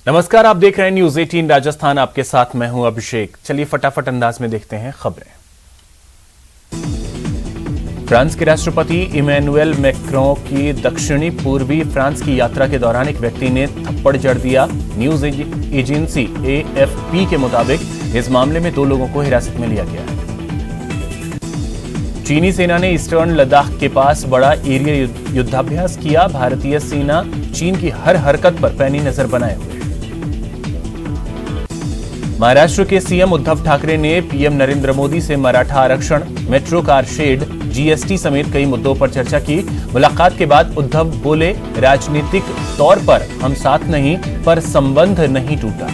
नमस्कार, आप देख रहे हैं न्यूज 18 राजस्थान। आपके साथ मैं हूं अभिषेक। चलिए फटाफट अंदाज में देखते हैं खबरें। फ्रांस के राष्ट्रपति इमैनुअल मैक्रों की दक्षिणी पूर्वी फ्रांस की यात्रा के दौरान एक व्यक्ति ने थप्पड़ जड़ दिया। न्यूज एजेंसी AFP के मुताबिक इस मामले में 2 लोगों को हिरासत में लिया गया है। चीनी सेना ने ईस्टर्न लद्दाख के पास बड़ा एरिया युद्धाभ्यास किया। भारतीय सेना चीन की हर हरकत पर पैनी नजर बनाए हुए। महाराष्ट्र के सीएम उद्धव ठाकरे ने पीएम नरेंद्र मोदी से मराठा आरक्षण, मेट्रो कार शेड, GST समेत कई मुद्दों पर चर्चा की। मुलाकात के बाद उद्धव बोले, राजनीतिक तौर पर हम साथ नहीं, पर संबंध नहीं टूटा।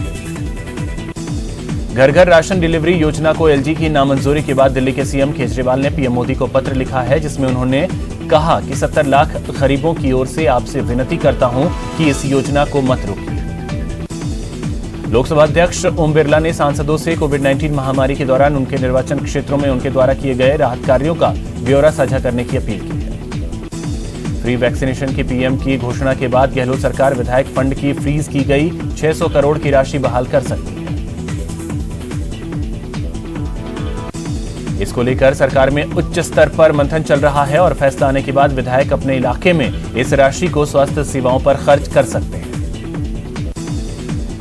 घर घर राशन डिलीवरी योजना को LG की नामंजूरी के बाद दिल्ली के सीएम केजरीवाल ने पीएम मोदी को पत्र लिखा है, जिसमें उन्होंने कहा कि 70 लाख गरीबों की ओर से आपसे विनती करता हूं कि इस योजना को मत रोकिए। लोकसभा अध्यक्ष ओम बिरला ने सांसदों से कोविड-19 महामारी के दौरान उनके निर्वाचन क्षेत्रों में उनके द्वारा किए गए राहत कार्यों का ब्यौरा साझा करने की अपील की है। फ्री वैक्सीनेशन की पीएम की घोषणा के बाद गहलोत सरकार विधायक फंड की फ्रीज की गई 600 करोड़ की राशि बहाल कर सकती है। इसको लेकर सरकार में उच्च स्तर पर मंथन चल रहा है और फैसला आने के बाद विधायक अपने इलाके में इस राशि को स्वास्थ्य सेवाओं पर खर्च कर सकते हैं।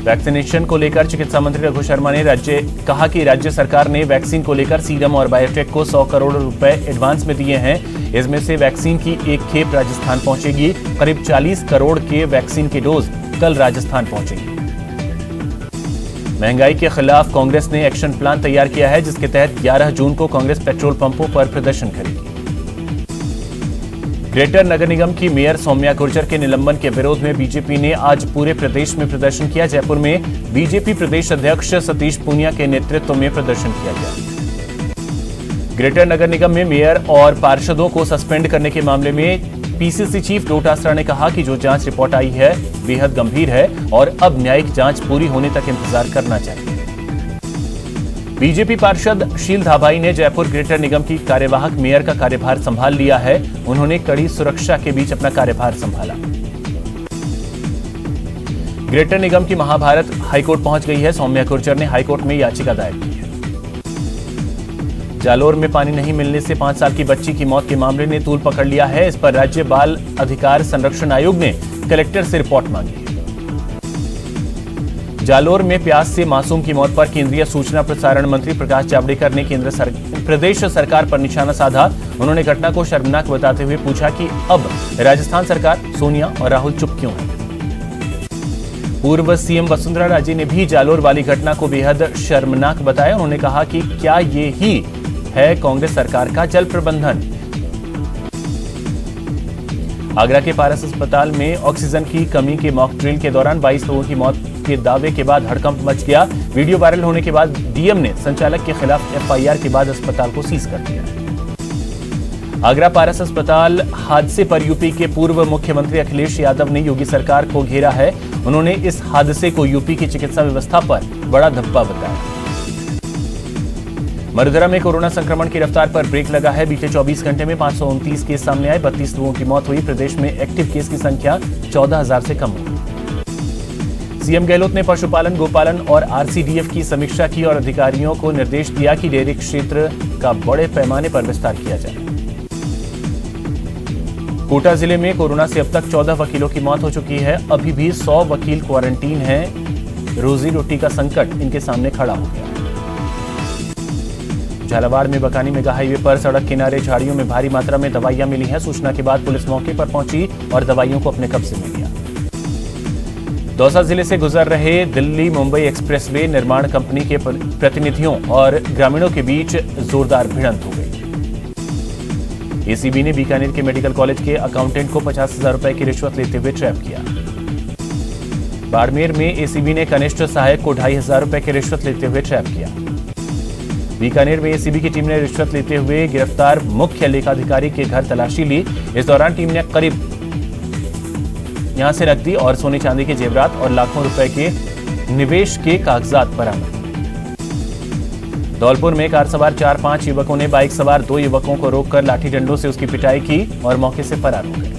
वैक्सीनेशन को लेकर चिकित्सा मंत्री रघु शर्मा ने कहा कि राज्य सरकार ने वैक्सीन को लेकर सीरम और बायोटेक को 100 करोड़ रुपए एडवांस में दिए हैं। इसमें से वैक्सीन की एक खेप राजस्थान पहुंचेगी। करीब 40 करोड़ के वैक्सीन के डोज कल राजस्थान पहुंचेंगे। महंगाई के खिलाफ कांग्रेस ने एक्शन प्लान तैयार किया है, जिसके तहत 11 जून को कांग्रेस पेट्रोल पंपों पर प्रदर्शन करेगी। ग्रेटर नगर निगम की मेयर सौम्या गुर्जर के निलंबन के विरोध में बीजेपी ने आज पूरे प्रदेश में प्रदर्शन किया। जयपुर में बीजेपी प्रदेश अध्यक्ष सतीश पूनिया के नेतृत्व में प्रदर्शन किया गया। ग्रेटर नगर निगम में मेयर और पार्षदों को सस्पेंड करने के मामले में PCC चीफ डोटासरा ने कहा कि जो जांच रिपोर्ट आई है बेहद गंभीर है और अब न्यायिक जांच पूरी होने तक इंतजार करना चाहिए। बीजेपी पार्षद शील धाबाई ने जयपुर ग्रेटर निगम की कार्यवाहक मेयर का कार्यभार संभाल लिया है। उन्होंने कड़ी सुरक्षा के बीच अपना कार्यभार संभाला। ग्रेटर निगम की महाभारत हाईकोर्ट पहुंच गई है। सौम्या गुर्जर ने हाईकोर्ट में याचिका दायर की है। जालोर में पानी नहीं मिलने से 5 साल की बच्ची की मौत के मामले ने तूल पकड़ लिया है। इस पर राज्य बाल अधिकार संरक्षण आयोग ने कलेक्टर से रिपोर्ट मांगी है। जालोर में प्यास से मासूम की मौत पर केंद्रीय सूचना प्रसारण मंत्री प्रकाश जावड़ेकर ने प्रदेश सरकार पर निशाना साधा। उन्होंने घटना को शर्मनाक बताते हुए पूछा कि अब राजस्थान सरकार, सोनिया और राहुल चुप क्यों है। पूर्व सीएम वसुंधरा राजे ने भी जालोर वाली घटना को बेहद शर्मनाक बताया। उन्होंने कहा कि क्या ये ही है कांग्रेस सरकार का जल प्रबंधन। आगरा के पारस अस्पताल में ऑक्सीजन की कमी के मॉक ड्रिल के दौरान 22 लोगों की मौत के दावे के बाद हड़कंप मच गया। वीडियो वायरल होने के बाद डीएम ने संचालक के खिलाफ FIR के बाद अस्पताल को सीज कर दिया। आगरा पारस अस्पताल हादसे पर यूपी के पूर्व मुख्यमंत्री अखिलेश यादव ने योगी सरकार को घेरा है। उन्होंने इस हादसे को यूपी की चिकित्सा व्यवस्था पर बड़ा धब्बा बताया। मरुधरा में कोरोना संक्रमण की रफ्तार पर ब्रेक लगा है। बीते 24 घंटे में 529 केस सामने आए। 32 लोगों की मौत हुई। प्रदेश में एक्टिव केस की संख्या 14,000 से कम हुई। सीएम गहलोत ने पशुपालन, गोपालन और RCDF की समीक्षा की और अधिकारियों को निर्देश दिया कि डेयरी क्षेत्र का बड़े पैमाने पर विस्तार किया जाए। कोटा जिले में कोरोना से अब तक 14 वकीलों की मौत हो चुकी है। अभी भी 100 वकील क्वारंटीन हैं। रोजी रोटी का संकट इनके सामने खड़ा हो गया है। झालावाड़ में बकानी मेगा हाईवे पर सड़क किनारे झाड़ियों में भारी मात्रा में दवाइयां मिली हैं। सूचना के बाद पुलिस मौके पर पहुंची और दवाइयों को अपने कब्जे में लिया। दौसा जिले से गुजर रहे दिल्ली मुंबई एक्सप्रेसवे निर्माण कंपनी के प्रतिनिधियों और ग्रामीणों के बीच जोरदार भिड़ंत हो गई। ACB ने बीकानेर के मेडिकल कॉलेज के अकाउंटेंट को 50,000 रुपए की रिश्वत लेते हुए ट्रैप किया। बाड़मेर में ACB ने कनिष्ठ सहायक को 2,500 रुपए की रिश्वत लेते हुए ट्रैप किया। बीकानेर में ACB की टीम ने रिश्वत लेते हुए गिरफ्तार मुख्य लेखाधिकारी के घर तलाशी ली। इस दौरान टीम ने करीब यहां से रख दी और सोने चांदी के जेवरात और लाखों रुपए के निवेश के कागजात बरामद। धौलपुर में कार सवार 4-5 युवकों ने बाइक सवार 2 युवकों को रोककर लाठी डंडों से उसकी पिटाई की और मौके से फरार हो गए।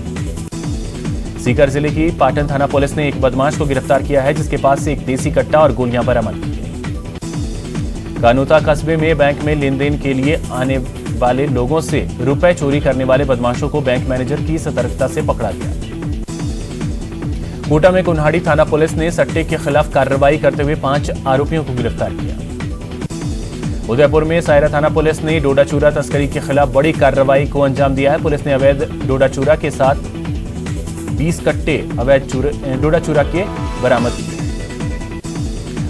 सीकर जिले की पाटन थाना पुलिस ने एक बदमाश को गिरफ्तार किया है, जिसके पास से एक देसी कट्टा और गोलियां बरामद की गई। कानूता कस्बे में बैंक में लेन देन के लिए आने वाले लोगों से रुपए चोरी करने वाले बदमाशों को बैंक मैनेजर की सतर्कता से पकड़ा गया। कोटा में कुन्हाड़ी थाना पुलिस ने सट्टे के खिलाफ कार्रवाई करते हुए 5 आरोपियों को गिरफ्तार किया। उदयपुर में सायरा थाना पुलिस ने डोडा चूरा तस्करी के खिलाफ बड़ी कार्रवाई को अंजाम दिया है। पुलिस ने अवैध डोडा चूरा के साथ 20 कट्टे अवैध डोडा चूरा के बरामद किए।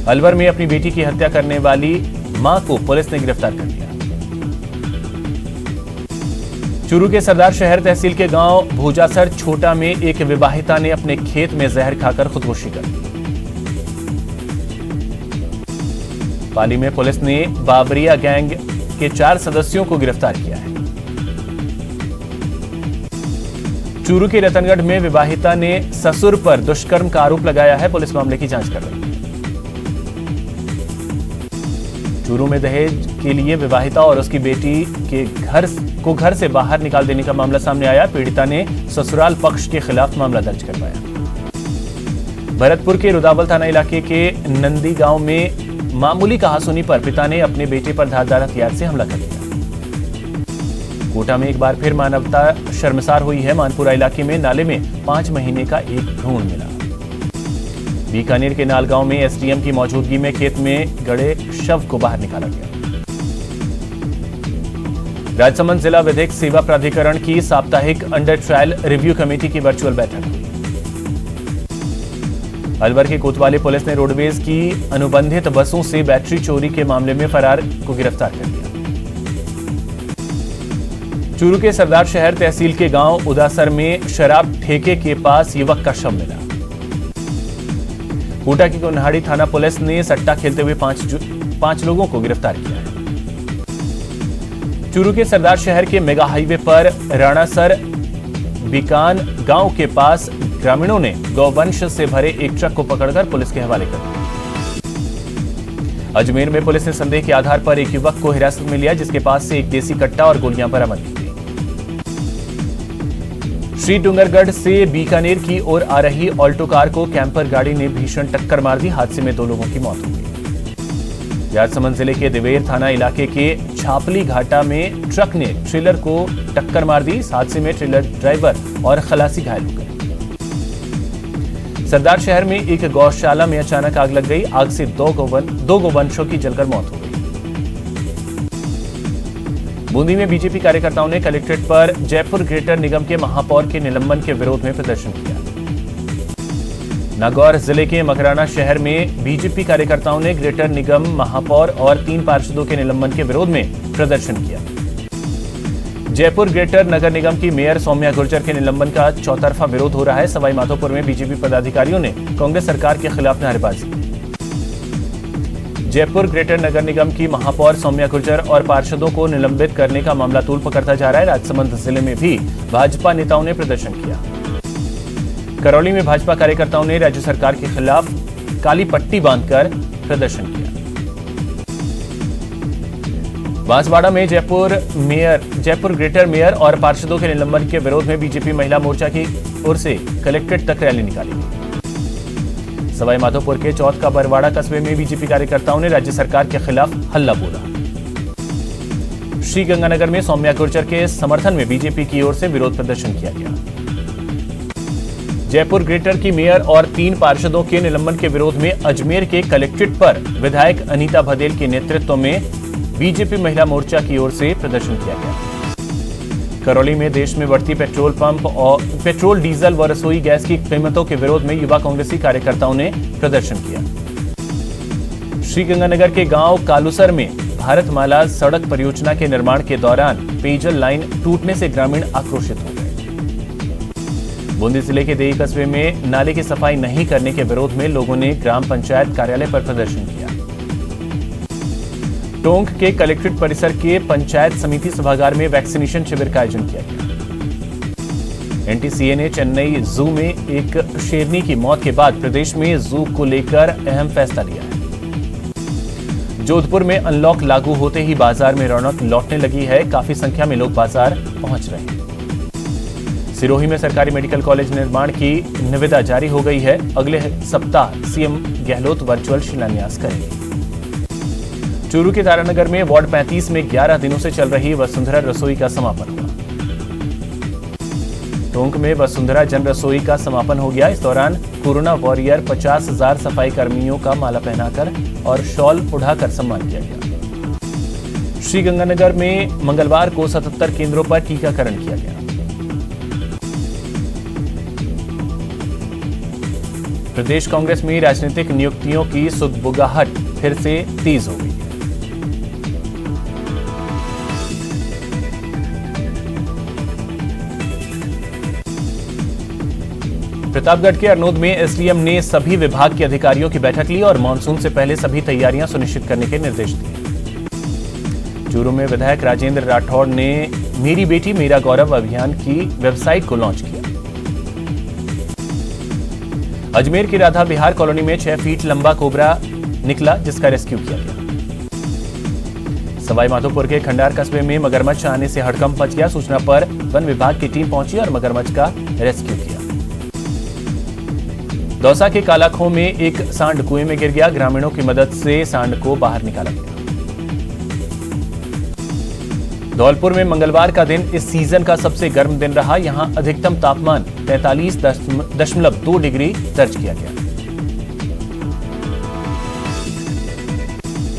अलवर में अपनी बेटी की हत्या करने वाली मां को पुलिस ने गिरफ्तार कर लिया। चूरू के सरदार शहर तहसील के गांव भूजासर छोटा में एक विवाहिता ने अपने खेत में जहर खाकर खुदकुशी कर ली। पाली में पुलिस ने बाबरिया गैंग के 4 सदस्यों को गिरफ्तार किया है। चूरू के रतनगढ़ में विवाहिता ने ससुर पर दुष्कर्म का आरोप लगाया है। पुलिस मामले की जांच कर रही है। चूरू में दहेज के लिए विवाहिता और उसकी बेटी के घर से बाहर निकाल देने का मामला सामने आया। पीड़िता ने ससुराल पक्ष के खिलाफ मामला दर्ज करवाया। भरतपुर के रुदावल थाना इलाके के नंदी गांव में मामूली कहासुनी पर पिता ने अपने बेटे पर धारदार हथियार से हमला कर दिया। कोटा में एक बार फिर मानवता शर्मसार हुई है। मानपुरा इलाके में नाले में 5 महीने का एक भ्रूण मिला। बीकानेर के नालगांव में एसडीएम की मौजूदगी में खेत में गड़े शव को बाहर निकाला गया। राजसमंद जिला विधिक सेवा प्राधिकरण की साप्ताहिक अंडर ट्रायल रिव्यू कमेटी की वर्चुअल बैठक हुई। अलवर के कोतवाली पुलिस ने रोडवेज की अनुबंधित बसों से बैटरी चोरी के मामले में फरार को गिरफ्तार कर लिया। चूरू के सरदार शहर तहसील के गांव उदासर में शराब ठेके के पास युवक का शव मिला। कोटा की कुन्हाड़ी थाना पुलिस ने सट्टा खेलते हुए 5 लोगों को गिरफ्तार किया है। चूरू के सरदार शहर के मेगा हाईवे पर राणासर बीकान गांव के पास ग्रामीणों ने गौवंश से भरे एक ट्रक को पकड़कर पुलिस के हवाले कर दिया। अजमेर में पुलिस ने संदेह के आधार पर एक युवक को हिरासत में लिया, जिसके पास से एक देसी कट्टा और गोलियां बरामद की गई। श्री डूंगरगढ़ से बीकानेर की ओर आ रही ऑल्टो कार को कैंपर गाड़ी ने भीषण टक्कर मार दी। हादसे में 2 लोगों की मौत हो गई। राजसमंद जिले के दिवेर थाना इलाके के छापली घाटा में ट्रक ने ट्रेलर को टक्कर मार दी। इस हादसे में ट्रेलर ड्राइवर और खलासी घायल हो गए। सरदार शहर में एक गौशाला में अचानक आग लग गई। आग से 2 गौवंशों की जलकर मौत हो गई। बूंदी में बीजेपी कार्यकर्ताओं ने कलेक्ट्रेट पर जयपुर ग्रेटर निगम के महापौर के निलंबन के विरोध में प्रदर्शन किया। नागौर जिले के मकराना शहर में बीजेपी कार्यकर्ताओं ने ग्रेटर निगम महापौर और 3 पार्षदों के निलंबन के विरोध में प्रदर्शन किया। जयपुर ग्रेटर नगर निगम की मेयर सौम्या गुर्जर के निलंबन का चौतरफा विरोध हो रहा है। सवाई माधोपुर में बीजेपी पदाधिकारियों ने कांग्रेस सरकार के खिलाफ नारेबाजी की। जयपुर ग्रेटर नगर निगम की महापौर सौम्या गुर्जर और पार्षदों को निलंबित करने का मामला तूल पकड़ता जा रहा है। राजसमंद जिले में भी भाजपा नेताओं ने प्रदर्शन किया। करौली में भाजपा कार्यकर्ताओं ने राज्य सरकार के खिलाफ काली पट्टी बांधकर प्रदर्शन किया। बांसवाड़ा में जयपुर ग्रेटर मेयर और पार्षदों के निलंबन के विरोध में बीजेपी महिला मोर्चा की ओर से कलेक्ट्रेट तक रैली निकाली गई। सवाई माधोपुर के चौथ का बरवाड़ा कस्बे में बीजेपी कार्यकर्ताओं ने राज्य सरकार के खिलाफ हल्ला बोला। श्रीगंगानगर में सौम्या गुर्जर के समर्थन में बीजेपी की ओर से विरोध प्रदर्शन किया गया। जयपुर ग्रेटर की मेयर और 3 पार्षदों के निलंबन के विरोध में अजमेर के कलेक्ट्रेट पर विधायक अनीता भदेल के नेतृत्व में बीजेपी महिला मोर्चा की ओर से प्रदर्शन किया गया। करौली में देश में बढ़ती पेट्रोल पंप और पेट्रोल, डीजल व रसोई गैस की कीमतों के विरोध में युवा कांग्रेसी कार्यकर्ताओं ने प्रदर्शन किया। श्रीगंगानगर के गांव कालूसर में भारतमाला सड़क परियोजना के निर्माण के दौरान पेयजल लाइन टूटने से ग्रामीण आक्रोशित हो गए। बूंदी जिले के देई कस्बे में नाले की सफाई नहीं करने के विरोध में लोगों ने ग्राम पंचायत कार्यालय पर प्रदर्शन किया। टोंक के कलेक्ट्रेट परिसर के पंचायत समिति सभागार में वैक्सीनेशन शिविर का आयोजन किया गया। एनटीसीए ने चेन्नई जू में एक शेरनी की मौत के बाद प्रदेश में जू को लेकर अहम फैसला लिया है। जोधपुर में अनलॉक लागू होते ही बाजार में रौनक लौटने लगी है। काफी संख्या में लोग बाजार पहुंच रहे हैं। सिरोही में सरकारी मेडिकल कॉलेज निर्माण की निविदा जारी हो गई है। अगले सप्ताह सीएम गहलोत वर्चुअल शिलान्यास करेंगे। चूरू के तारानगर में वार्ड 35 में 11 दिनों से चल रही वसुंधरा रसोई का समापन हुआ। टोंक में वसुंधरा जन रसोई का समापन हो गया। इस दौरान कोरोना वॉरियर 50,000 सफाई कर्मियों का माला पहनाकर और शॉल उड़ाकर सम्मान किया गया। श्रीगंगानगर में मंगलवार को 77 केंद्रों पर टीकाकरण किया गया। प्रदेश कांग्रेस में राजनीतिक नियुक्तियों की सुगबुगाहट फिर से तेज हो गई। प्रतापगढ़ के अरनोद में एसडीएम ने सभी विभाग के अधिकारियों की बैठक ली और मानसून से पहले सभी तैयारियां सुनिश्चित करने के निर्देश दिए। चूरू में विधायक राजेंद्र राठौड़ ने मेरी बेटी मेरा गौरव अभियान की वेबसाइट को लॉन्च किया। अजमेर की राधा विहार कॉलोनी में 6 फीट लंबा कोबरा निकला, जिसका रेस्क्यू किया गया। सवाई माधोपुर के खंडार कस्बे में मगरमच्छ आने से हड़कंप मच गया। सूचना पर वन विभाग की टीम पहुंची और मगरमच्छ का रेस्क्यू किया। दौसा के कालाखों में एक सांड कुएं में गिर गया। ग्रामीणों की मदद से सांड को बाहर निकाला गया। धौलपुर में मंगलवार का दिन इस सीजन का सबसे गर्म दिन रहा। यहां अधिकतम तापमान 43.2 डिग्री दर्ज किया गया।